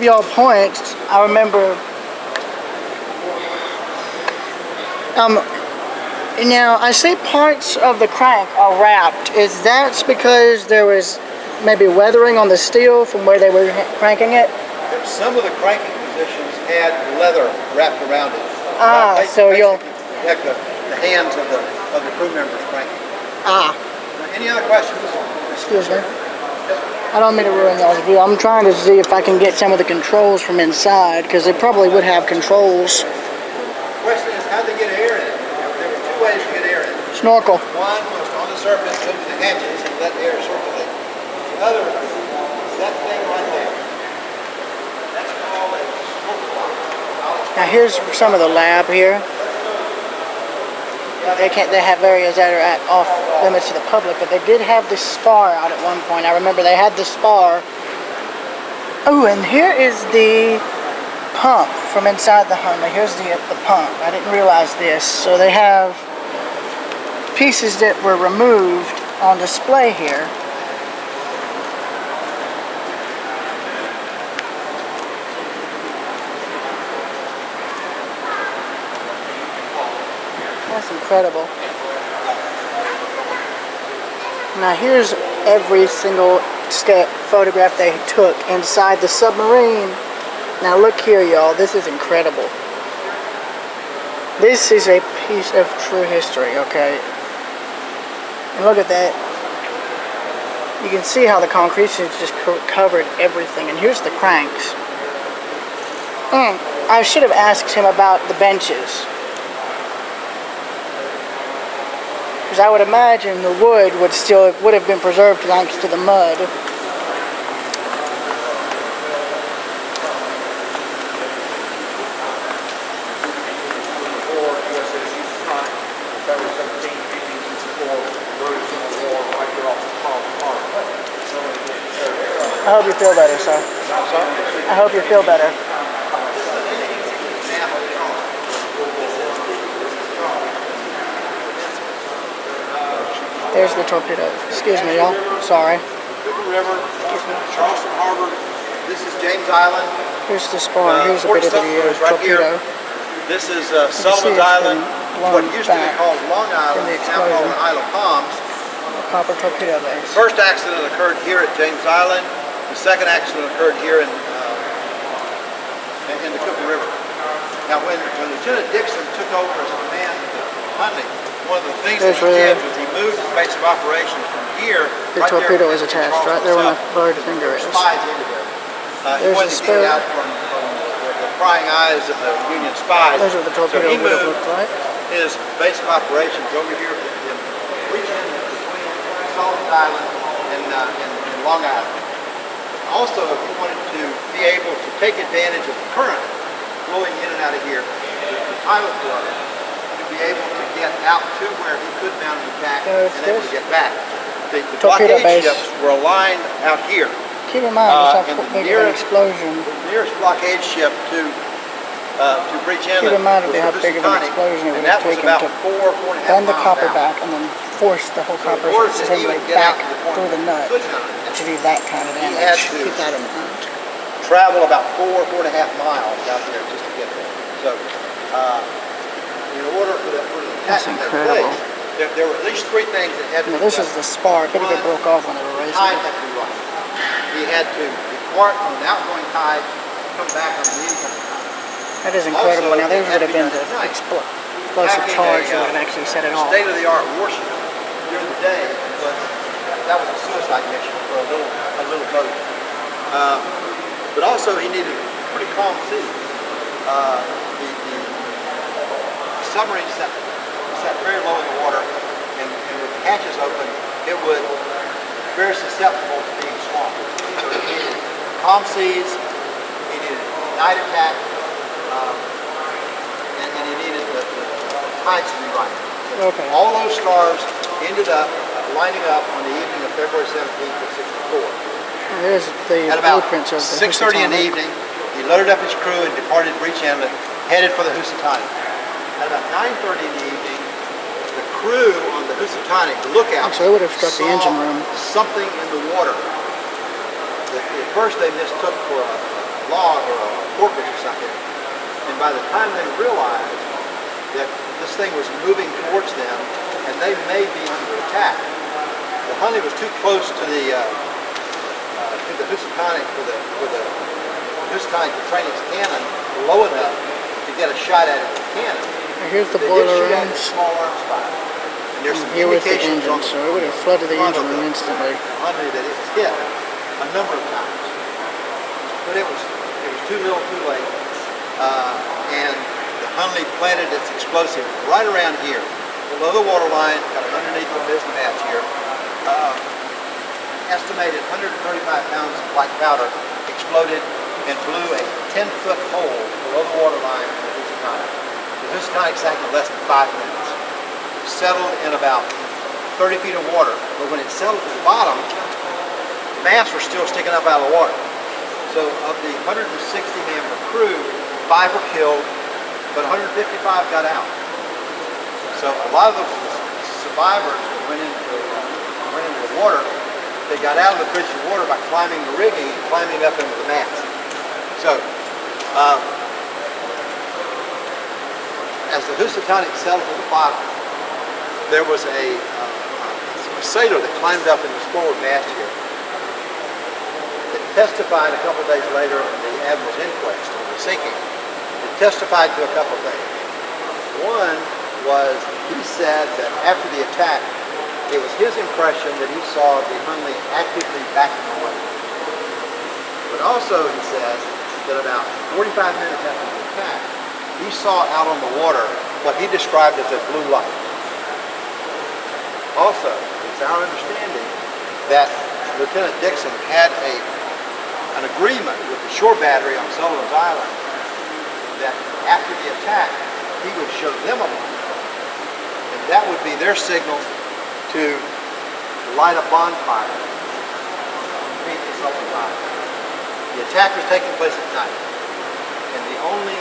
Y'all points, I remember. Now I see parts of the crank are wrapped. Is that because there was maybe weathering on the steel from where they were cranking it? Some of the cranking positions had leather wrapped around it. So you'll protect the hands of the crew members cranking. Any other questions? Excuse me. I don't mean to ruin y'all's view. I'm trying to see if I can get some of the controls from inside, because they probably would have controls. The question is, how'd they get air in? There were two ways to get air in. Snorkel. One was on the surface, go to the hatches and let air circulate. The other is that thing right there. That's called a snorkel lock. Now here's some of the lab here. They have areas that are at off limits to the public, but they did have this spar out at one point. I remember they had the spar. Oh, and here is the pump from inside the Hunley. Here's the pump. I didn't realize this. So they have pieces that were removed on display here. That's incredible. Now here's every single photograph they took inside the submarine. Now look here, y'all. This is incredible. This is a piece of true history, okay? And look at that. You can see how the concrete just covered everything. And here's the cranks. I should have asked him about the benches. Because I would imagine the wood would have been preserved thanks to the mud. I hope you feel better, sir. I hope you feel better. There's the torpedo. Excuse me, y'all. Sorry. Cooper River, Charleston Harbor. This is James Island. Here's the spar. Here's a bit of the torpedo. This is Sullivan's Island. What used to be called Long Island, now called Isle of Palms. Copper torpedo base. The first accident occurred here at James Island. The second accident occurred here in the Cooper River. Now, when Lieutenant Dixon took over as command of Hunley, one of the things that he did was he moved his base of operations from here. The torpedo is attached right there where my blurred finger is. He wanted to get it out from the prying eyes of the Union spies. Those are the torpedo would have looked like. His base of operations over here in region between Sullivan's Island and Long Island. Also, if he wanted to be able to take advantage of the current flowing in and out of here, the pilot was to be able to get out to where he could mount an attack and then get back. The blockade ships were aligned out here. Keep in mind, it's how big of an explosion. The nearest blockade ship to Breach Inlet. Keep in mind how big of an explosion it would have taken to bend the copper back and then force the whole copper assembly back through the nut to do that kind of damage. Keep that in mind. Travel about 4.5 miles out there just to get there. So, in order for the attack to take place, there were at least three things that had to be done. This is the spar. A bit of it broke off when they were racing. Tide had to be right. He had to depart on an outgoing tide, come back on the incoming tide. That is incredible. Now, those would have been the explosive charge that would have actually set it off. State-of-the-art warship during the day, but that was a suicide mission for a little boat. But also, he needed pretty calm sea. The submarine set very low in the water, and with the hatches open, it would be very susceptible to being swamped. So he needed calm seas, he needed night attack, and he needed the tides to be right. Okay. All those stars ended up lining up on the evening of February 17th of '64. There's the At about blueprints of the 6:30 in the evening, he loaded up his crew and departed Breach Inlet, headed for the Housatonic. At about 9:30 in the evening, the crew on the Housatonic, the lookout, so it would have struck the engine room. Something in the water that at first they mistook for a log or a porpoise or something. And by the time they realized that this thing was moving towards them and they may be under attack, the Hunley was too close to the Housatonic for the Housatonic to train its cannon low enough to get a shot at it with the cannon. Here's the They boiler did shoot at rooms. a small arms fire. And there's some Here was the indications engine, on so it would have flooded the front engine of room the instantly. Hunley that it was hit a number of times. But it was too little too late. And the Hunley planted its explosive right around here, below the water line, kind of underneath the mizzen hatch here. Estimated 135 pounds of black powder exploded and blew a 10-foot hole below the water line in the Housatonic. The Housatonic sank in less than 5 minutes. It settled in about 30 feet of water, but when it settled to the bottom, the masts were still sticking up out of the water. So of the 160-member crew, 5 were killed, but 155 got out. So a lot of the survivors that went into the water, they got out of the frigid water by climbing the rigging and climbing up into the mast. So, as the Housatonic settled to the bottom, there was a sailor that climbed up in this forward mast here that testified a couple of days later in the Admiral's inquest on the sinking. It testified to a couple of things. One was he said that after the attack, it was his impression that he saw the Hunley actively backing away. But also he says that about 45 minutes after the attack, he saw out on the water what he described as a blue light. Also, it's our understanding that Lieutenant Dixon had an agreement with the shore battery on Sullivan's Island that after the attack, he would show them a light. And that would be their signal to light a bonfire beneath the Sullivan's Island. The attack was taking place at night, and the only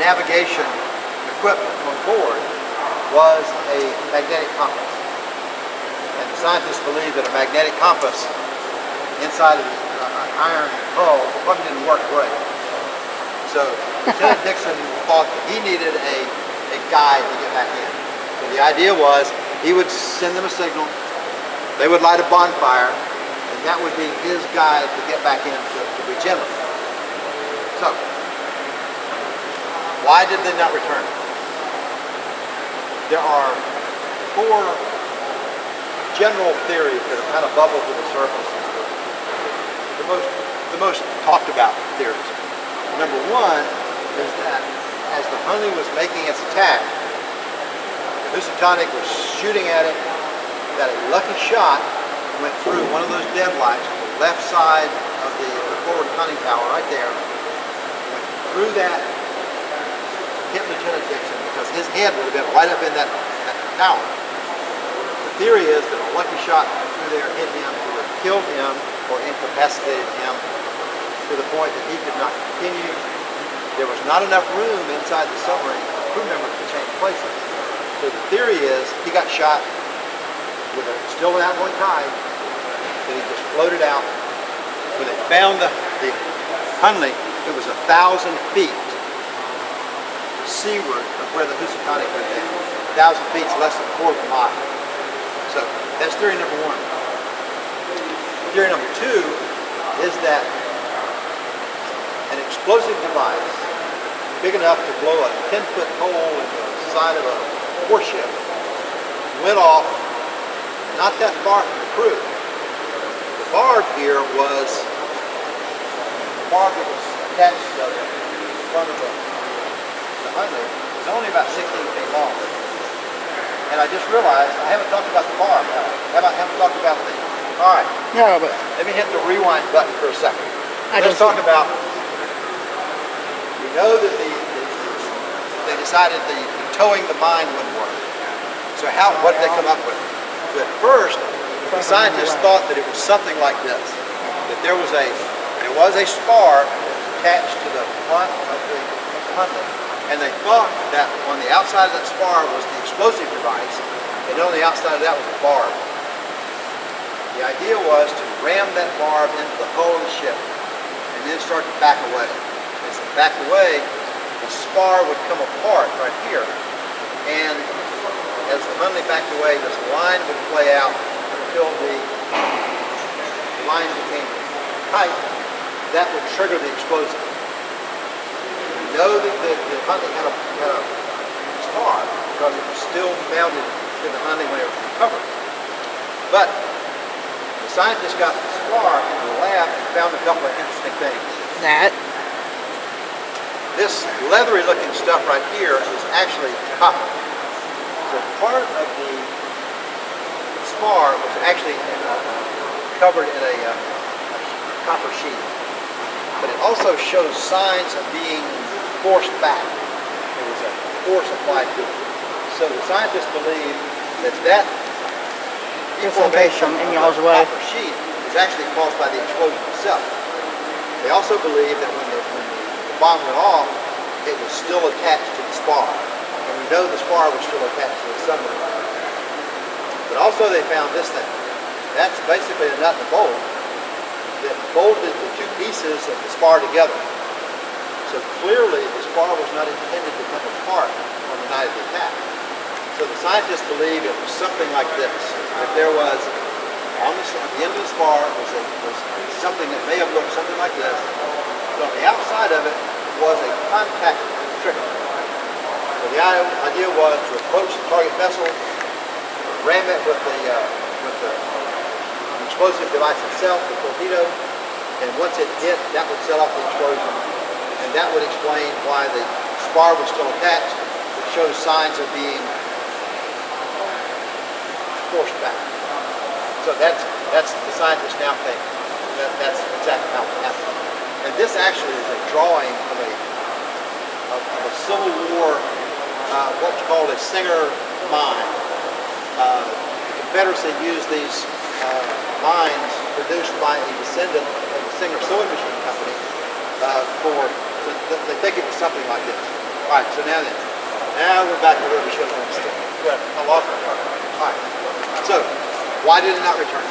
navigation equipment on board was a magnetic compass. And the scientists believe that a magnetic compass inside of an iron hull probably didn't work great. So Lieutenant Dixon thought that he needed a guide to get back in. So the idea was he would send them a signal, they would light a bonfire, and that would be his guide to get back into Virginia. So, why did they not return? There are 4 general theories that have kind of bubbled to the surface. The most talked about theories. Number 1 is that as the Hunley was making its attack, the Housatonic was shooting at it, got a lucky shot, went through one of those deadlights on the left side of the forward conning tower right there, went through that, hit Lieutenant Dixon because his head would have been right up in that tower. The theory is that a lucky shot through there hit him, either killed him or incapacitated him to the point that he could not continue. There was not enough room inside the submarine for crew members to change places. So the theory is he got shot with still an outgoing tide, that he just floated out. When they found the Hunley, it was 1,000 feet seaward of where the Housatonic went down. 1,000 feet is less than a quarter of a mile. So that's theory number 1. Theory number 2 is that an explosive device big enough to blow a 10-foot hole in the side of a warship went off not that far from the crew. The barb here was the barb that was attached to the front of the Hunley was only about 16 feet long. And I just realized I haven't talked about the barb. Haven't talked about the. All right. No, but Let me hit the rewind button for a second. Let's talk about. We know that they decided the towing the mine wouldn't work. So what did they come up with? So at first, the scientists thought that it was something like this: that there was a spar attached to the front of the Hunley, and they thought that on the outside of that spar was the explosive device, and on the outside of that was the barb. The idea was to ram that barb into the hull of the ship, and then start to back away. As it backed away, the spar would come apart right here. And as the Hunley backed away, this line would play out until the line became tight. That would trigger the explosive. We know that the Hunley had a spar because it was still mounted to the Hunley when it was recovered. But the scientists got the spar in the lab and found a couple of interesting things. This leathery looking stuff right here is actually copper. So part of the spar was actually covered in a copper sheet. But it also shows signs of being forced back. There was a force applied to it. So the scientists believe that deformation in of y'all's the way. copper sheet was actually caused by the explosion itself. They also believe that when the bomb went off, it was still attached to the spar. And we know the spar was still attached to the submarine. But also they found this thing. That's basically a nut and a bolt that bolted the two pieces of the spar together. So clearly the spar was not intended to come apart on the night of the attack. So the scientists believe it was something like this. That there was, at the end of the spar was something that may have looked something like this. But on the outside of it was a contact trigger. So the idea was to approach the target vessel, ram it with the explosive device itself, the torpedo, and once it hit, that would set off the explosion. And that would explain why the spar was still attached. It shows signs of being forced back. So that's the scientists now think that's exactly how it happened. And this actually is a drawing of a Civil War, what's called a Singer mine. The Confederacy used these mines produced by a descendant of the Singer sewing machine company they think it was something like this. All right, so now we're back to where we should have been still. Good. I lost my part. All right. So, why did it not return?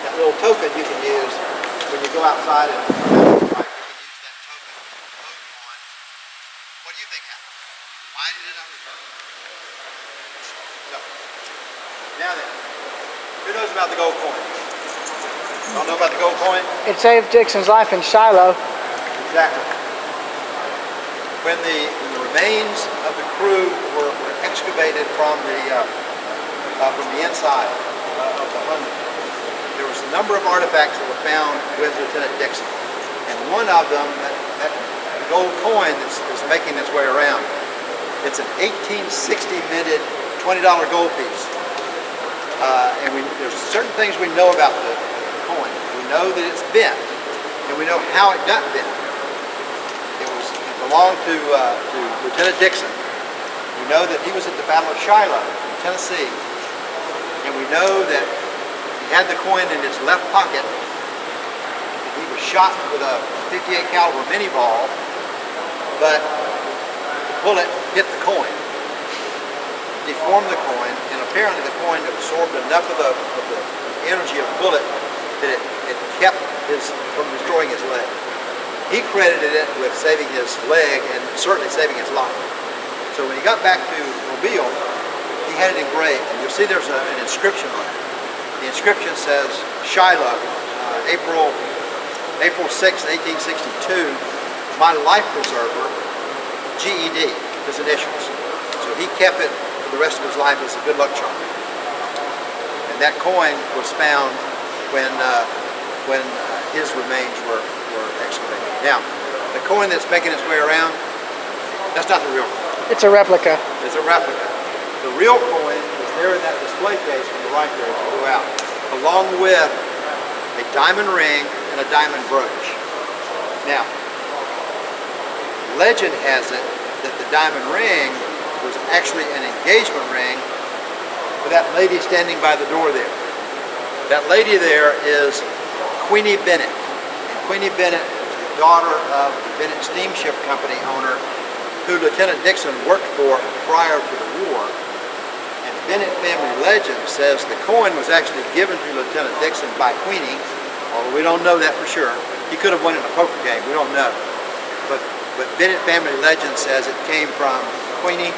That little token you can use when you go outside and you can use that token on. What do you think happened? Why did it not return? So, now then, who knows about the gold coin? Y'all know about the gold coin? It saved Dixon's life in Shiloh. Exactly. When the remains of the crew were excavated from the inside of the Hunley, there was a number of artifacts that were found with Lieutenant Dixon. And one of them, that gold coin that's making its way around, it's an 1860 minted $20 gold piece. And there's certain things we know about the coin. We know that it's bent, and we know how it got bent. It belonged to Lieutenant Dixon. We know that he was at the Battle of Shiloh in Tennessee, and we know that he had the coin in his left pocket. He was shot with a 58 caliber mini ball, but the bullet hit the coin, deformed the coin, and apparently the coin absorbed enough of the energy of the bullet that it kept from destroying his leg. He credited it with saving his leg and certainly saving his life. So when he got back to Mobile, he had it engraved. And you'll see there's an inscription on it. The inscription says, Shiloh, April 6, 1862, my life preserver, GED, his initials. So he kept it for the rest of his life as a good luck charm. And that coin was found when his remains were excavated. Now, the coin that's making its way around, that's not the real coin. It's a replica. It's a replica. The real coin is there in that display case on the right there as you go out, along with a diamond ring and a diamond brooch. Now, legend has it that the diamond ring was actually an engagement ring for that lady standing by the door there. That lady there is Queenie Bennett. And Queenie Bennett is the daughter of the Bennett Steamship Company owner who Lieutenant Dixon worked for prior to the war. And Bennett family legend says the coin was actually given to Lieutenant Dixon by Queenie Although we don't know that for sure. He could have won it in a poker game. We don't know. But Bennett family legend says it came from Queenie.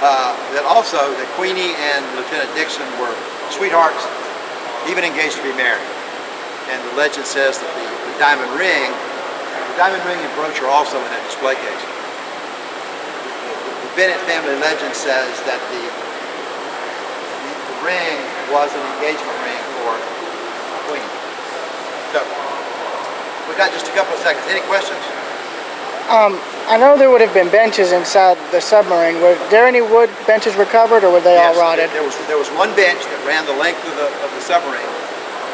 That Queenie and Lieutenant Dixon were sweethearts, even engaged to be married. And the legend says that the diamond ring and brooch are also in that display case. The Bennett family legend says that the ring was an engagement ring for Queenie. So, we got just a couple of seconds. Any questions? I know there would have been benches inside the submarine. Were there any wood benches recovered, or were they all rotted? There was one bench that ran the length of the submarine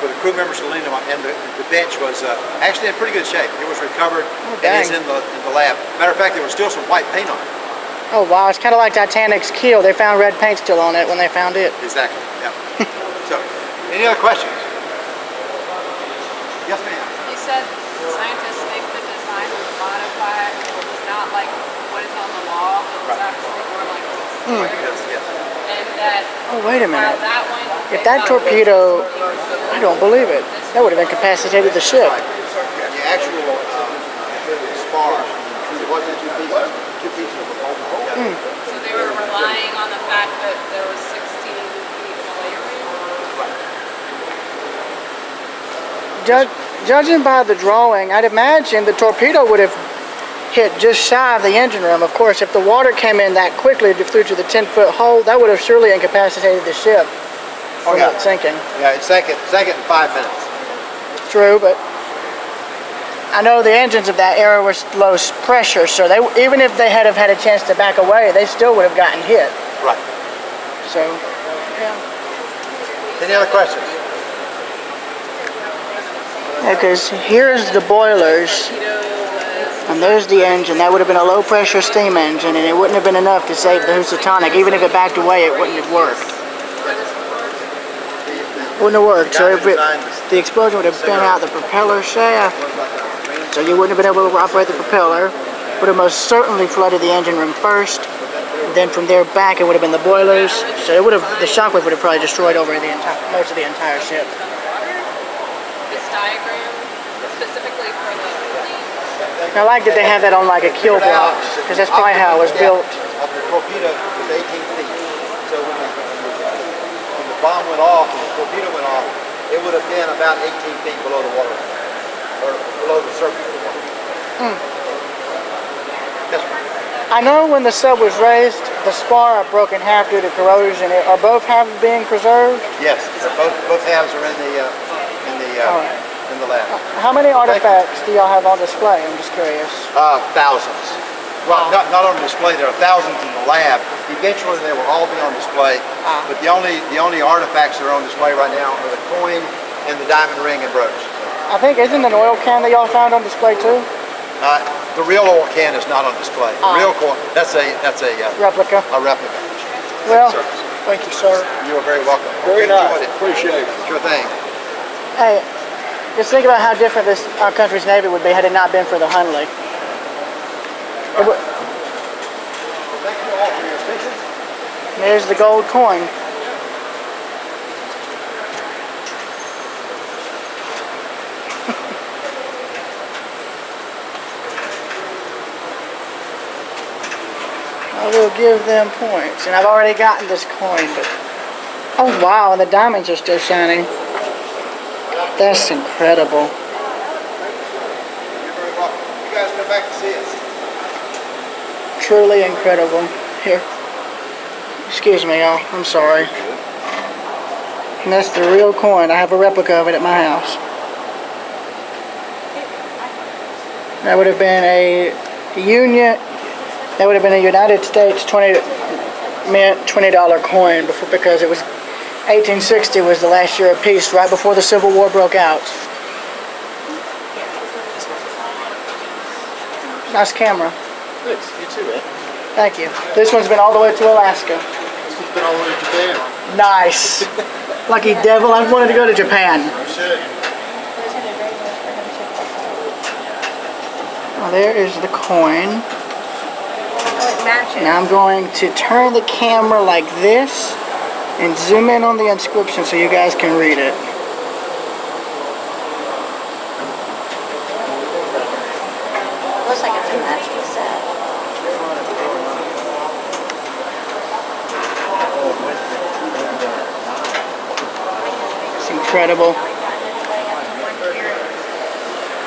for the crew members to lean on, and the bench was actually in pretty good shape. It was recovered and is in the lab. Matter of fact, there was still some white paint on it. Oh wow, it's kind of like Titanic's keel. They found red paint still on it when they found it. Exactly, yeah. So, any other questions? Yes, ma'am. You said scientists think the design was modified. It's not like what is on the law. It's actually more like what's Yes. and that. Oh wait a minute. That one, If that torpedo, I don't believe it. That would have incapacitated the ship. The actual spar wasn't two pieces of the bolt together. So they were relying on the fact that there was 16 feet of layering. Judging by the drawing, I'd imagine the torpedo would have hit just shy of the engine room. Of course, if the water came in that quickly through to the 10-foot hole, that would have surely incapacitated the ship from it sinking. Yeah, it sank in 5 minutes. True, but I know the engines of that era were low pressure, so they, even if they had have had a chance to back away, they still would have gotten hit. Right. So, yeah. Any other questions? Because here's the boilers, and there's the engine. That would have been a low-pressure steam engine, and it wouldn't have been enough to save the Housatonic. Even if it backed away, it wouldn't have worked. Wouldn't have worked. So the explosion would have bent out the propeller shaft, so you wouldn't have been able to operate the propeller. Would have most certainly flooded the engine room first. Then from there back, it would have been the boilers. So it would have, the shockwave would have probably destroyed over the most of the entire ship. Diagram specifically for the I like that they have that on like a keel block, because that's probably how it was built. Of the torpedo was 18 feet. So when the bomb went off, when the torpedo went off, it would have been about 18 feet below the water, or below the surface of the water. Yes, ma'am. I know when the sub was raised, the spar broke in half due to corrosion. Are both halves being preserved? Yes, both halves are in the lab. How many artifacts do y'all have on display? I'm just curious. Thousands. Well, not on display. There are thousands in the lab. Eventually, they will all be on display. But the only artifacts that are on display right now are the coin and the diamond ring and brooch. I think isn't an oil can that y'all found on display too? The real oil can is not on display. The real coin, that's a Replica. A replica. Well, thank you, sir. You are very welcome. Very nice. Enjoyed it. Appreciate it. Sure thing. Hey, just think about how different our country's Navy would be had it not been for the Hunley. Thank you all for your attention. There's the gold coin. I will give them points, and I've already gotten this coin, but oh wow, and the diamonds are still shining. That's incredible. You're very welcome. You guys come back to see us. Truly incredible. Here. Excuse me, y'all. I'm sorry. And that's the real coin. I have a replica of it at my house. That would have been a That would have been a United States $20 coin because it was 1860 was the last year of peace, right before the Civil War broke out. Nice camera. Thanks. You too, man. Thank you. This one's been all the way to Alaska. This one's been all the way to Japan. Nice. Lucky devil, I wanted to go to Japan. You should. Well, there is the coin. Now I'm going to turn the camera like this and zoom in on the inscription so you guys can read it. incredible.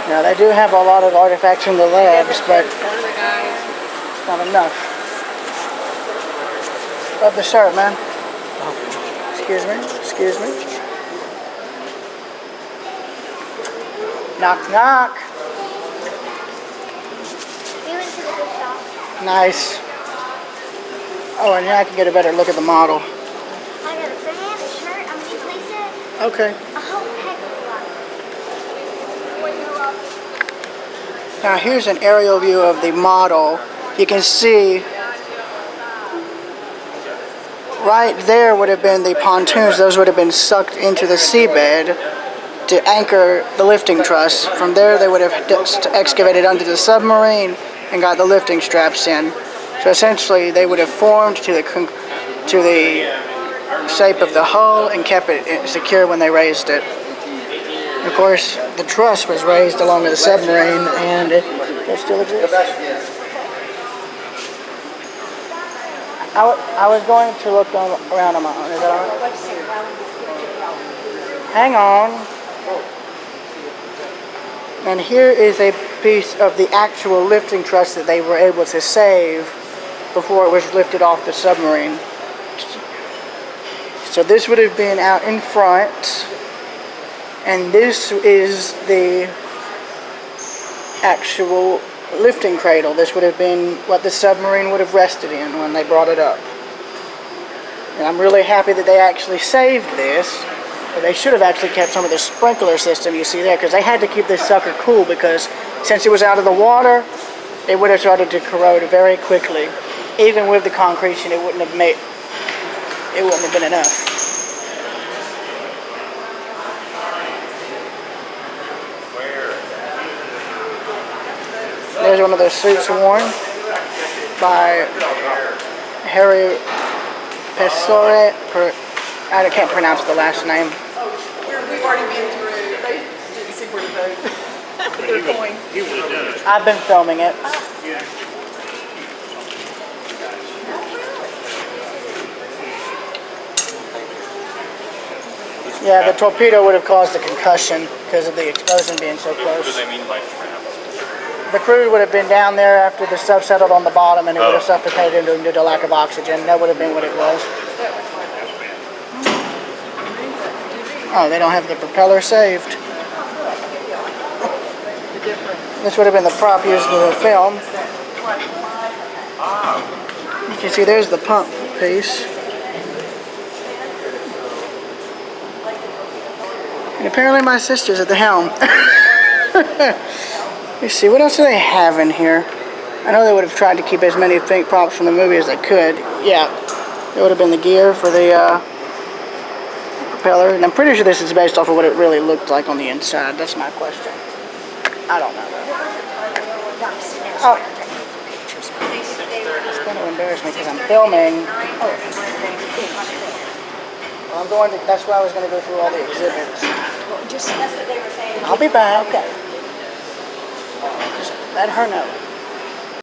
Now they do have a lot of artifacts in the labs, but One of the guys. it's not enough. Love the shirt, man. Excuse me, excuse me. Knock, knock. We went to the gift shop. Nice. Oh, and now I can get a better look at the model. I got a fan, a shirt, a mini playset, Okay. a whole heck of a lot. Now here's an aerial view of the model. You can see right there would have been the pontoons. Those would have been sucked into the seabed to anchor the lifting truss. From there they would have excavated under the submarine and got the lifting straps in. So essentially they would have formed to the shape of the hull and kept it secure when they raised it. Of course, the truss was raised along with the submarine, and it still exists. I was going to look around on my own. Is that all right? Hang on. And here is a piece of the actual lifting truss that they were able to save before it was lifted off the submarine. So this would have been out in front, and this is the actual lifting cradle. This would have been what the submarine would have rested in when they brought it up. And I'm really happy that they actually saved this. But they should have actually kept some of the sprinkler system you see there, because they had to keep this sucker cool, because since it was out of the water, it would have started to corrode very quickly. Even with the concretion, it wouldn't have been enough. There's one of the suits worn by Harry Pesore. I can't pronounce the last name. We've already been through. They didn't see where to vote. They're going. I've been filming it. Yeah, the torpedo would have caused a concussion because of the explosion being so close. What do they mean by trap? The crew would have been down there after the stuff settled on the bottom, and it would have suffocated due to lack of oxygen. That would have been what it was. Oh, they don't have the propeller saved. This would have been the prop used in the film. You can see there's the pump piece. And apparently my sister's at the helm. Let's see, what else do they have in here? I know they would have tried to keep as many props from the movie as they could. Yeah, it would have been the gear for the propeller. And I'm pretty sure this is based off of what it really looked like on the inside. That's my question. I don't know. Oh. It's going to embarrass me because I'm filming. Well, that's why I was going to go through all the exhibits. I'll be back. Just let her know.